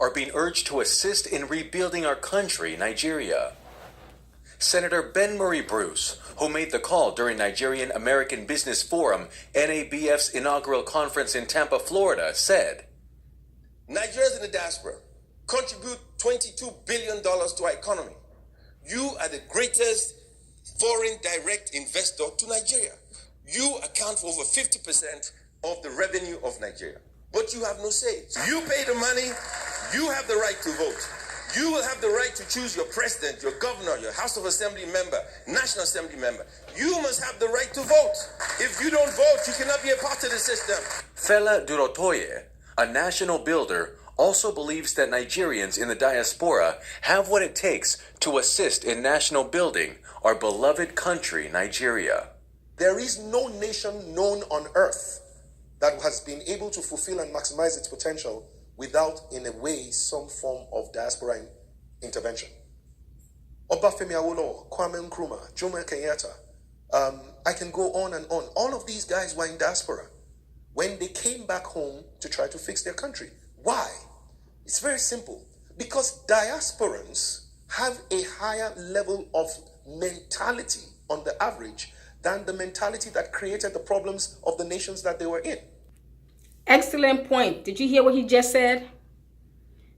are being urged to assist in rebuilding our country, Nigeria. Senator Ben Murray Bruce, who made the call during Nigerian American Business Forum, NABF's inaugural conference in Tampa, Florida, said, Nigerians in the diaspora contribute $22 billion to our economy. You are the greatest foreign direct investor to Nigeria. You account for over 50% of the revenue of Nigeria, but you have no say. You pay the money, you have the right to vote. You will have the right to choose your president, your governor, your House of Assembly member, National Assembly member. You must have the right to vote. If you don't vote, you cannot be a part of the system. Fela Durotoye, a national builder, also believes that Nigerians in the diaspora have what it takes to assist in national building our beloved country, Nigeria. There is no nation known on earth that has been able to fulfill and maximize its potential without, in a way, some form of diaspora intervention. Obafemi Awolowo, Kwame Nkrumah, Jomo Kenyatta, I can go on and on. All of these guys were in diaspora when they came back home to try to fix their country. Why? It's very simple. Because diasporans have a higher level of mentality on the average than the mentality that created the problems of the nations that they were in. Excellent point. Did you hear what he just said?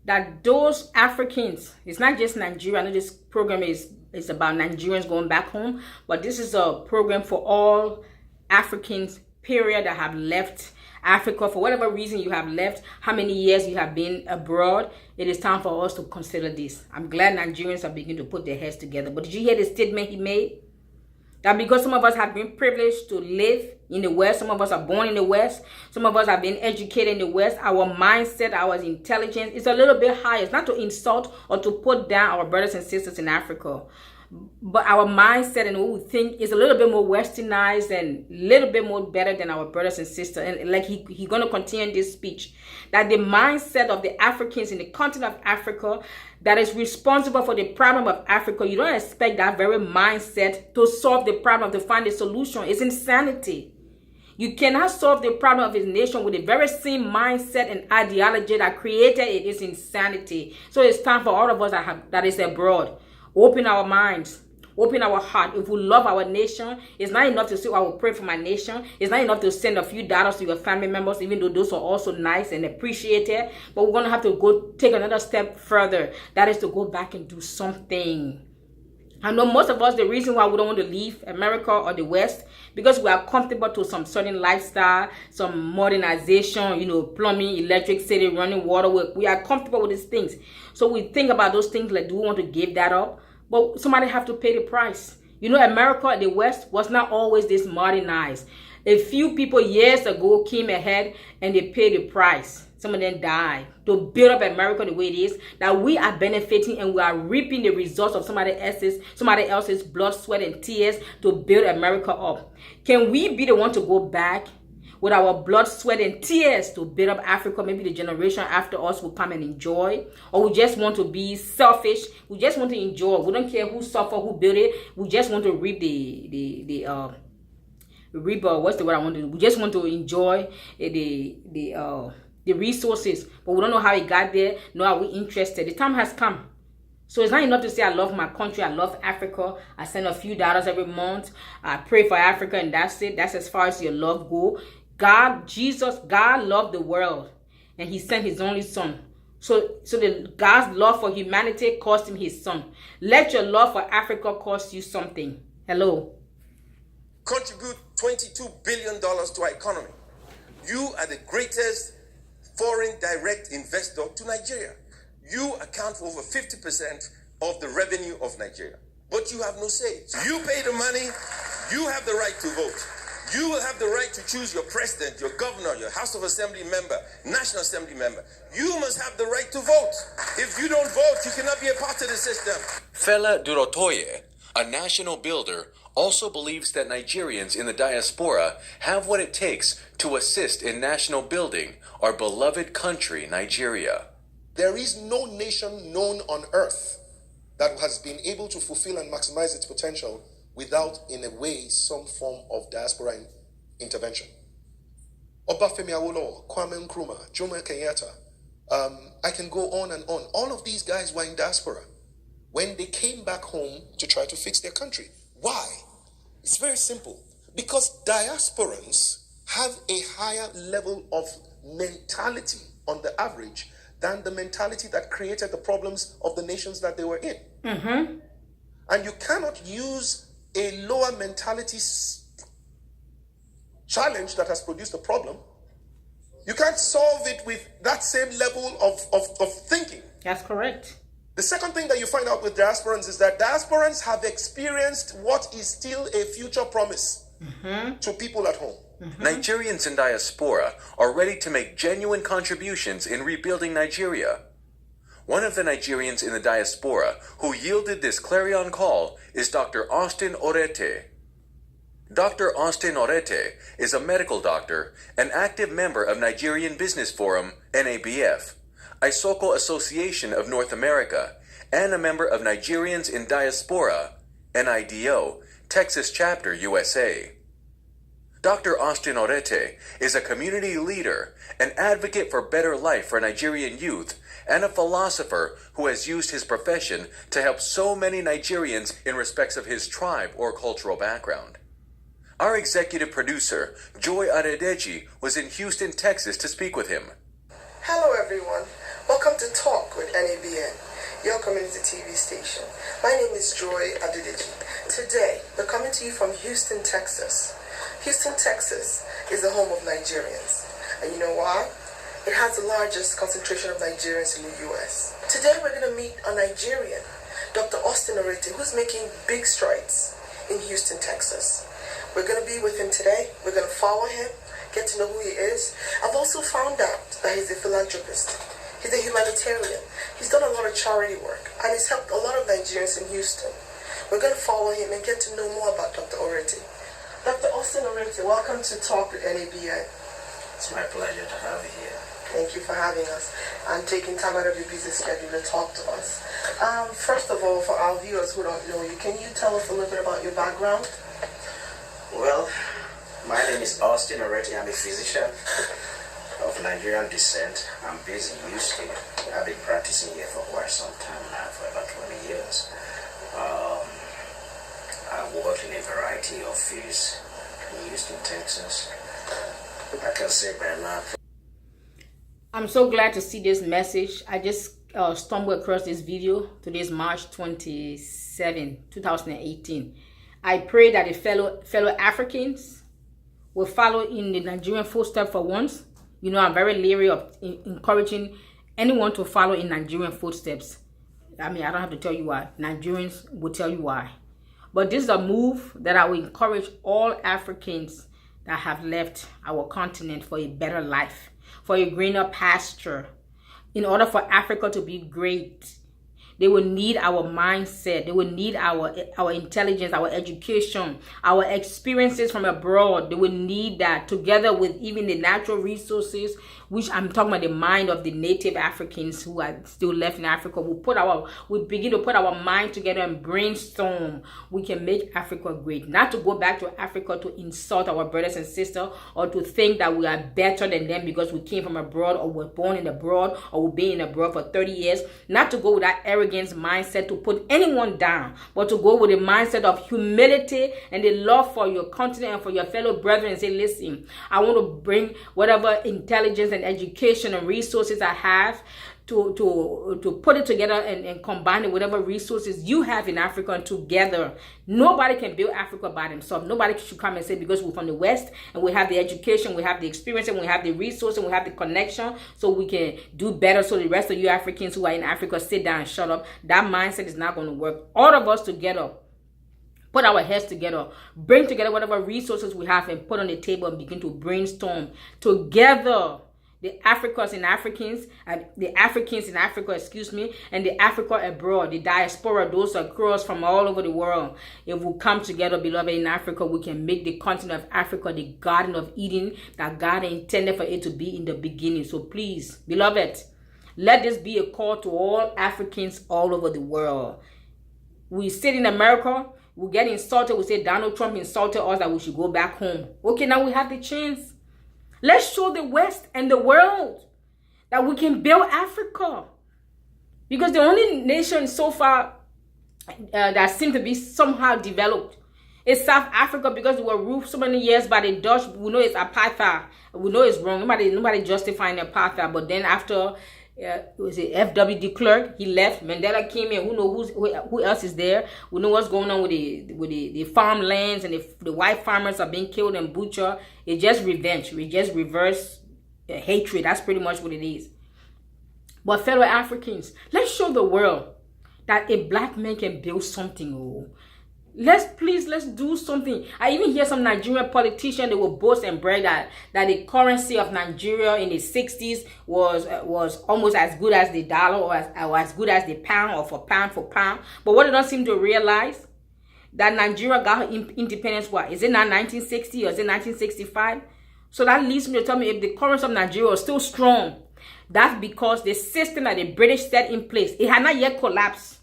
That those Africans, it's not just Nigeria. I know this program is about Nigerians going back home, but this is a program for all Africans, period, that have left Africa for whatever reason you have left, how many years you have been abroad. It is time for us to consider this. I'm glad Nigerians are beginning to put their heads together. But did you hear the statement he made? That because some of us have been privileged to live in the West, some of us are born in the West, some of us have been educated in the West, our mindset, our intelligence is a little bit higher. It's not to insult or to put down our brothers and sisters in Africa, but our mindset and what we think is a little bit more westernized and a little bit more better than our brothers and sisters. And like he's going to continue in this speech, that the mindset of the Africans in the continent of Africa that is responsible for the problem of Africa, you don't expect that very mindset to solve the problem, to find a solution. It's insanity. You cannot solve the problem of his nation with the very same mindset and ideology that created it. Is insanity. So it's time for all of us that is abroad. Open our minds, open our heart. If we love our nation, it's not enough to say, I will pray for my nation. It's not enough to send a few dollars to your family members, even though those are also nice and appreciated. But we're going to have to go take another step further. That is to go back and do something. I know most of us, the reason why we don't want to leave America or the West, because we are comfortable to some certain lifestyle, some modernization, plumbing, electric, city, running water. We are comfortable with these things. So we think about those things like, do we want to give that up? But somebody have to pay the price. America, the West, was not always this modernized. A few people years ago came ahead and they paid the price. Some of them died to build up America the way it is. That we are benefiting and we are reaping the results of somebody else's blood, sweat, and tears to build America up. Can we be the one to go back with our blood, sweat, and tears to build up Africa? Maybe the generation after us will come and enjoy. Or we just want to be selfish. We just want to enjoy. We don't care who suffered, who built it. We just want to reap what's the word I want to do? We just want to enjoy the resources, but we don't know how it got there, nor are we interested. The time has come. So it's not enough to say, I love my country, I love Africa, I send a few dollars every month, I pray for Africa, and that's it. That's as far as your love go. God loved the world, and he sent his only son. So God's love for humanity cost him his son. Let your love for Africa cost you something. Hello. Contribute $22 billion to our economy. You are the greatest foreign direct investor to Nigeria. You account for over 50% of the revenue of Nigeria, but you have no say. You pay the money, you have the right to vote. You will have the right to choose your president, your governor, your House of Assembly member, National Assembly member. You must have the right to vote. If you don't vote, you cannot be a part of the system. Fela Durotoye, a national builder, also believes that Nigerians in the diaspora have what it takes to assist in national building our beloved country, Nigeria. There is no nation known on earth that has been able to fulfill and maximize its potential without, in a way, some form of diaspora intervention. Obafemi Awolowo, Kwame Nkrumah, Jomo Kenyatta, I can go on and on. All of these guys were in diaspora when they came back home to try to fix their country. Why? It's very simple. Because diasporans have a higher level of mentality on the average than the mentality that created the problems of the nations that they were in. Mm-hmm. And you cannot use a lower mentality challenge that has produced a problem. You can't solve it with that same level of thinking. That's correct. The second thing that you find out with diasporans is that diasporans have experienced what is still a future promise to people at home. Nigerians in diaspora are ready to make genuine contributions in rebuilding Nigeria. One of the Nigerians in the diaspora who yielded this clarion call is Dr. Austin Orete. Dr. Austin Orete is a medical doctor, an active member of Nigerian Business Forum, NABF, Isoko Association of North America, and a member of Nigerians in Diaspora, NIDO, Texas Chapter, USA. Dr. Austin Orete is a community leader, an advocate for better life for Nigerian youth, and a philosopher who has used his profession to help so many Nigerians in respects of his tribe or cultural background. Our executive producer, Joy Adedeji, was in Houston, Texas to speak with him. Hello everyone, welcome to Talk with NABN, your community TV station. My name is Joy Adedeji. Today, we're coming to you from Houston, Texas. Houston, Texas is the home of Nigerians. And you know why? It has the largest concentration of Nigerians in the U.S. Today we're going to meet a Nigerian, Dr. Austin Orete, who's making big strides in Houston, Texas. We're going to be with him today. We're going to follow him, get to know who he is. I've also found out that he's a philanthropist. He's a humanitarian. He's done a lot of charity work, and he's helped a lot of Nigerians in Houston. We're going to follow him and get to know more about Dr. Orete. Dr. Austin Orete, welcome to Talk with NABN. It's my pleasure to have you here. Thank you for having us and taking time out of your busy schedule to talk to us. First of all, for our viewers who don't know you, can you tell us a little bit about your background? Well, my name is Austin Orete. I'm a physician of Nigerian descent. I'm based in Houston. I've been practicing here for quite some time now, for about 20 years. I work in a variety of fields in Houston, Texas. I can say by now. I'm so glad to see this message. I just stumbled across this video. Today is March 27, 2018. I pray that the fellow Africans will follow in the Nigerian footsteps for once. You know, I'm very leery of encouraging anyone to follow in Nigerian footsteps. I mean, I don't have to tell you why. Nigerians will tell you why. But this is a move that I will encourage all Africans that have left our continent for a better life, for a greener pasture. In order for Africa to be great, they will need our mindset. They will need our intelligence, our education, our experiences from abroad. They will need that together with even the natural resources, which I'm talking about the mind of the native Africans who are still left in Africa. We begin to put our mind together and brainstorm. We can make Africa great. Not to go back to Africa to insult our brothers and sisters or to think that we are better than them because we came from abroad or were born in abroad or we've been in abroad for 30 years. Not to go with that arrogance mindset to put anyone down, but to go with a mindset of humility and the love for your continent and for your fellow brethren and say, listen, I want to bring whatever intelligence and education and resources I have to put it together and combine it with whatever resources you have in Africa, and together. Nobody can build Africa by themselves. Nobody should come and say, because we're from the West and we have the education, we have the experience, and we have the resources, and we have the connection, so we can do better, so the rest of you Africans who are in Africa sit down and shut up. That mindset is not going to work. All of us together, put our heads together, bring together whatever resources we have and put on the table and begin to brainstorm together. The Africans in Africa, and the Africa abroad, the diaspora, those across from all over the world. If we come together, beloved, in Africa, we can make the continent of Africa the Garden of Eden that God intended for it to be in the beginning. So please, beloved, let this be a call to all Africans all over the world. We sit in America, we get insulted, we say Donald Trump insulted us that we should go back home. Okay, now we have the chance. Let's show the West and the world that we can build Africa. Because the only nation so far that seems to be somehow developed is South Africa, because we were ruled so many years by the Dutch. We know it's apartheid. We know it's wrong. Nobody justifying apartheid. But then after was it F.W. de Klerk, he left. Mandela came in. Who else is there? We know what's going on with the farmlands, and the white farmers are being killed and butchered. It's just revenge. We just reverse hatred. That's pretty much what it is. But fellow Africans, let's show the world that a black man can build something. Oh, let's do something. I even hear some Nigerian politicians, they will boast and brag that the currency of Nigeria in the 60s was almost as good as the dollar, or as good as the pound, or for pound. But what they don't seem to realize, that Nigeria got independence, what is it now, 1960 or is it 1965? So that leads me to tell me, if the currency of Nigeria is still strong, that's because the system that the British set in place, it had not yet collapsed.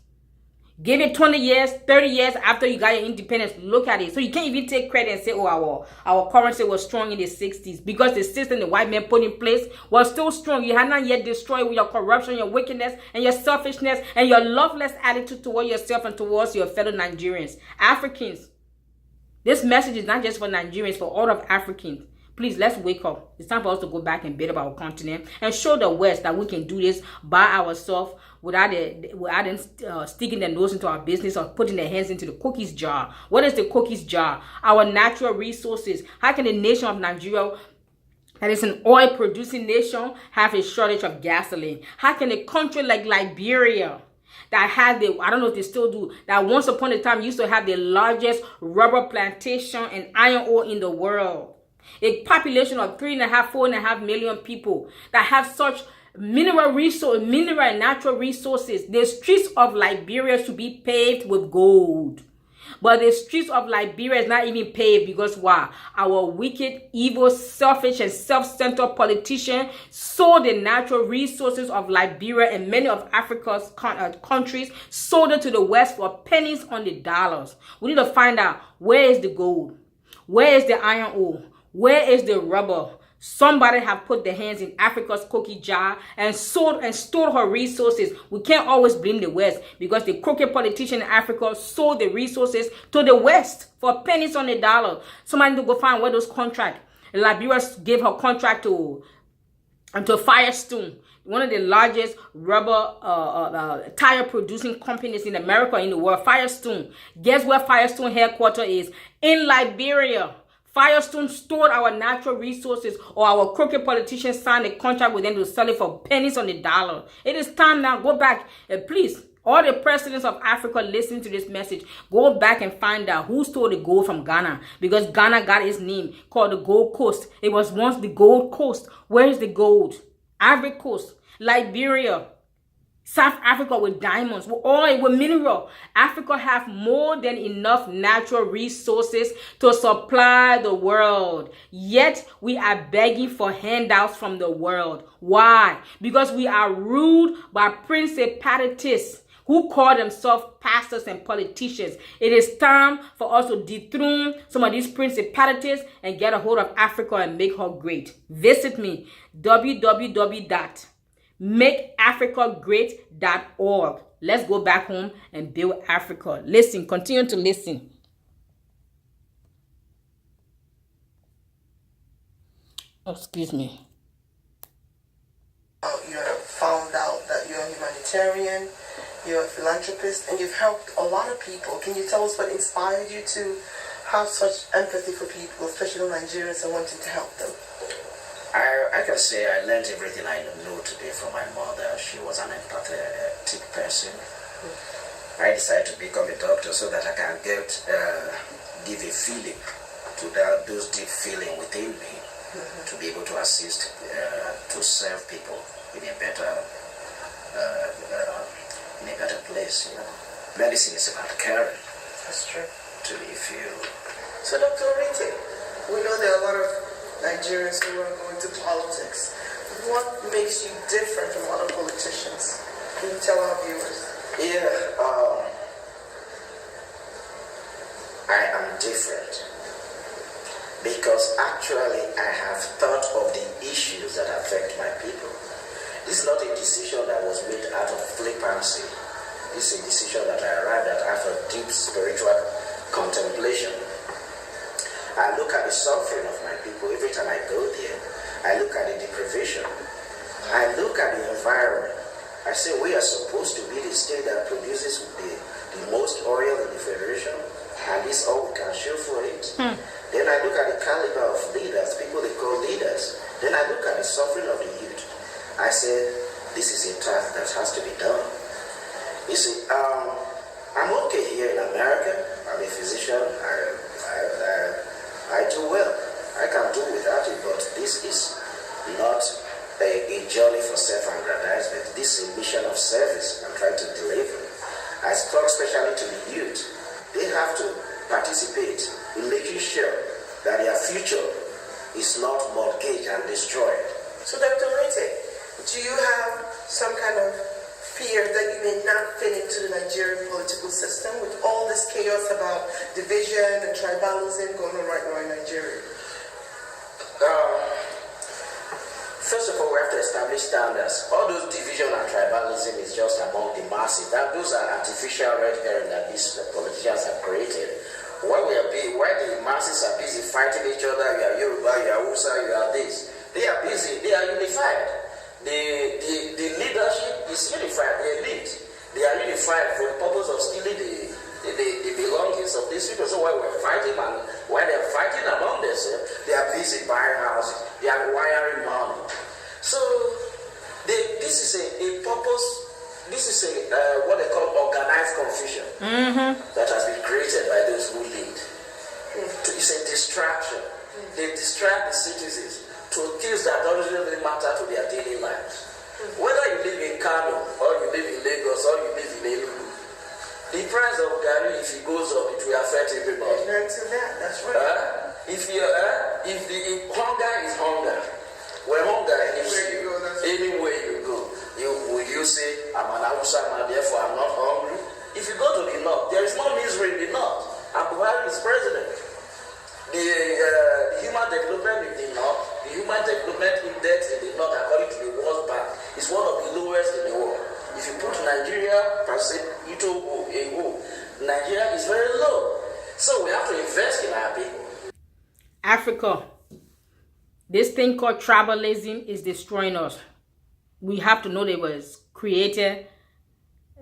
Give it 20 years, 30 years after you got your independence, look at it. So you can't even take credit and say, oh, our currency was strong in the 60s, because the system the white man put in place was still strong. You had not yet destroyed with your corruption, your wickedness, and your selfishness, and your loveless attitude toward yourself and towards your fellow Nigerians. Africans, this message is not just for Nigerians, for all of Africans. Please, let's wake up. It's time for us to go back and build up our continent and show the West that we can do this by ourselves without them sticking their nose into our business or putting their hands into the cookies jar. What is the cookies jar? Our natural resources. How can the nation of Nigeria, that is an oil-producing nation, have a shortage of gasoline? How can a country like Liberia, that has I don't know if they still do, that once upon a time used to have the largest rubber plantation and iron ore in the world, a population of 4.5 million people, that have such mineral and natural resources, the streets of Liberia should be paved with gold. But the streets of Liberia is not even paved because why? Our wicked, evil, selfish, and self-centered politicians sold the natural resources of Liberia and many of Africa's countries, sold it to the West for pennies on the dollars. We need to find out, where is the gold? Where is the iron ore? Where is the rubber? Somebody have put their hands in Africa's cookie jar and sold and stored her resources. We can't always blame the West, because the crooked politician in Africa sold the resources to the West for pennies on the dollar. Somebody to go find where those contracts. Liberia gave her contract to Firestone, one of the largest rubber tire producing companies in America, in the world. Firestone. Guess where Firestone headquarters is? In Liberia. Firestone stored our natural resources, or our crooked politicians signed a contract with them to sell it for pennies on the dollar. It is time now. Go back. Please, all the presidents of Africa listening to this message, go back and find out who stole the gold from Ghana. Because Ghana got its name, called the Gold Coast. It was once the Gold Coast. Where is the gold? Ivory Coast, Liberia, South Africa with diamonds, with oil, with mineral. Africa have more than enough natural resources to supply the world. Yet we are begging for handouts from the world. Why? Because we are ruled by principalities who call themselves pastors and politicians. It is time for us to dethrone some of these principalities and get a hold of Africa and make her great. Visit me, www.makeafricagreat.org. Let's go back home and build Africa. Listen, continue to listen. Excuse me. You have found out that you're a humanitarian, you're a philanthropist, and you've helped a lot of people. Can you tell us what inspired you to have such empathy for people, especially Nigerians, and wanting to help them? I can say I learned everything I know today from my mother. She was an empathetic person. I decided to become a doctor so that I can give a feeling to those deep feeling within me, to be able to assist, to serve people in a better place. You know, medicine is about caring. That's true. To if you. So, Dr. Orite, we know there are a lot of Nigerians who are going to politics. What makes you different from other politicians? Can you tell our viewers? Yeah, I am different because actually I have thought of the issues that affect my people, This is not a decision that was made out of flippancy. This is a decision that I arrived at after deep spiritual contemplation. I look at the suffering of my people every time I go there. I look at the deprivation. I look at the environment. I say we are supposed to be the state that produces the most oil in the Federation, and this all we can show for it. Then I look at the caliber of leaders, people they call leaders. Then I look at the suffering of the youth. I say, this is a task that has to be done. You see, I'm okay here in America. I'm a physician. I do well. I can do without it, but this is not a journey for self-aggrandizement. This is a mission of service I'm trying to deliver. I talk especially to the youth. They have to participate in making sure that their future is not mortgaged and destroyed. So, Dr. Rete, do you have some kind of fear that you may not fit into the Nigerian political system with all this chaos about division and tribalism going on right now in Nigeria? First of all, we have to establish standards. All those division and tribalism is just among the masses. Those are artificial red herring that these politicians have created. While the masses are busy fighting each other, you are Yoruba, you are Hausa, you are this. They are busy, they are unified. The leadership is unified, the elite. They are unified for the purpose of stealing the belongings of these people. So while we're fighting and while they're fighting among themselves, they are busy buying houses, they are wiring money. So this is a purpose, this is what they call organized confusion that has been created by those who lead. It's a distraction. They distract the citizens to things that don't really matter to their daily lives. Whether you live in Kano, or you live in Lagos, or you live in Enugu, the price of Gary, if it goes up, it will affect everybody. Amen to that, that's right. If hunger is hunger, when hunger is anywhere you go, will you say, I'm an Hausa man, therefore I'm not hungry? If you go to the north, there is no misery in the north, and Buhari is president. The human development in the north, the human development index in the north, according to the World Bank, is one of the lowest in the world. If you put Nigeria per se, Nigeria is very low. So we have to invest in our people. Africa, this thing called tribalism is destroying us. We have to know that it was created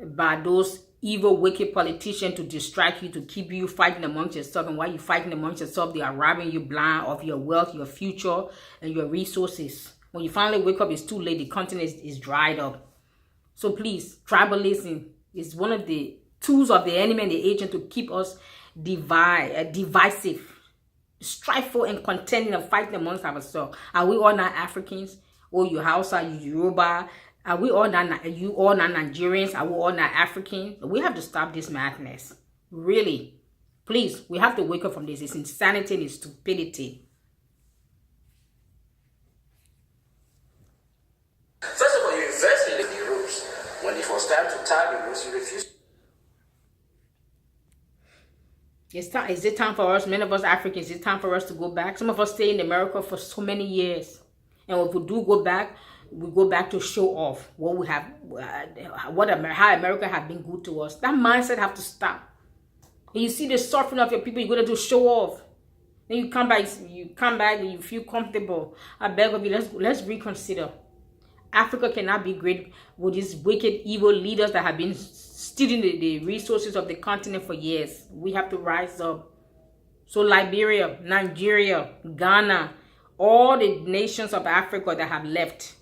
by those evil, wicked politicians to distract you, to keep you fighting amongst yourself. And while you're fighting amongst yourself, they are robbing you blind of your wealth, your future, and your resources. When you finally wake up, it's too late. The continent is dried up. So please, tribalism is one of the tools of the enemy and the agent to keep us divisive, strifeful and contending and fighting amongst ourselves. Are we all not Africans? Oh, you Hausa, you Yoruba? Are we all not, you all not Nigerians? Are we all not Africans? We have to stop this madness. Really. Please, we have to wake up from this. It's insanity and it's stupidity. First of all, you invest in the rules. When it was time to tie the rules, you refused. Is it time for us, many of us Africans, it's time for us to go back? Some of us stay in America for so many years. And if we do go back, we go back to show off what we have, how America has been good to us. That mindset have to stop. And you see the suffering of your people, you're going to show off. Then you come back and you feel comfortable. I beg of you, let's reconsider. Africa cannot be great with these wicked, evil leaders that have been stealing the resources of the continent for years. We have to rise up. So Liberia, Nigeria, Ghana, all the nations of Africa that have left,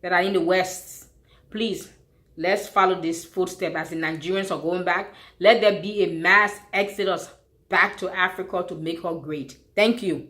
that are in the West, please, let's follow this footstep as the Nigerians are going back. Let there be a mass exodus back to Africa to make her great. Thank you.